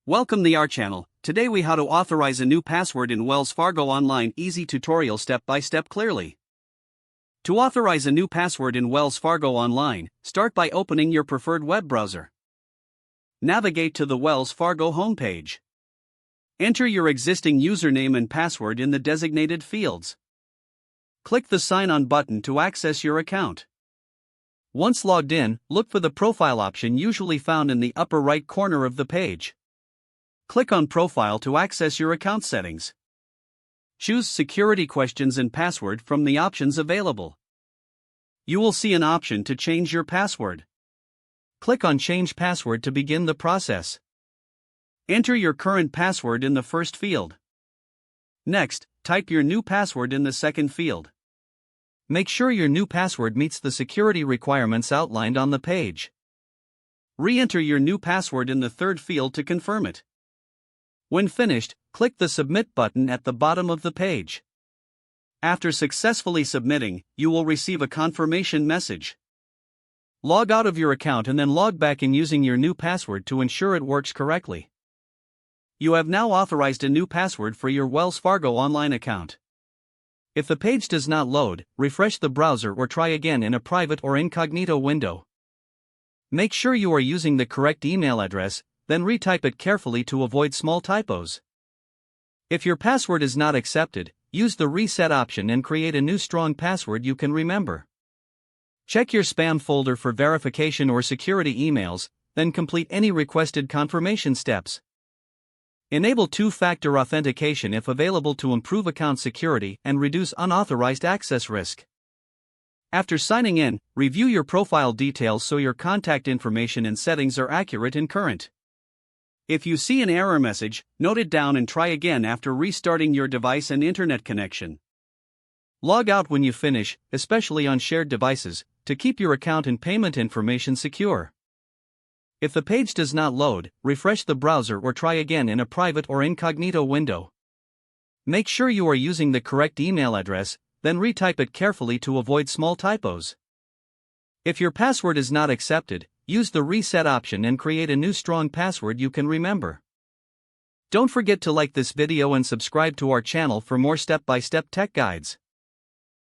Welcome to our channel. Today we how to authorize a new password in Wells Fargo Online. Easy tutorial step by step clearly. To authorize a new password in Wells Fargo Online, start by opening your preferred web browser. Navigate to the Wells Fargo homepage. Enter your existing username and password in the designated fields. Click the Sign On button to access your account. Once logged in, look for the Profile option usually found in the upper right corner of the page. Click on Profile to access your account settings. Choose Security Questions and Password from the options available. You will see an option to change your password. Click on Change Password to begin the process. Enter your current password in the first field. Next, type your new password in the second field. Make sure your new password meets the security requirements outlined on the page. Re-enter your new password in the third field to confirm it. When finished, click the Submit button at the bottom of the page. After successfully submitting, you will receive a confirmation message. Log out of your account and then log back in using your new password to ensure it works correctly. You have now authorized a new password for your Wells Fargo Online account. If the page does not load, refresh the browser or try again in a private or incognito window. Make sure you are using the correct email address, then retype it carefully to avoid small typos. If your password is not accepted, use the Reset option and create a new strong password you can remember. Check your spam folder for verification or security emails, then complete any requested confirmation steps. Enable two-factor authentication if available to improve account security and reduce unauthorized access risk. After signing in, review your profile details so your contact information and settings are accurate and current. If you see an error message, note it down and try again after restarting your device and internet connection. Log out when you finish, especially on shared devices, to keep your account and payment information secure. If the page does not load, refresh the browser or try again in a private or incognito window. Make sure you are using the correct email address, then retype it carefully to avoid small typos. If your password is not accepted, use the Reset option and create a new strong password you can remember. Don't forget to like this video and subscribe to our channel for more step-by-step tech guides.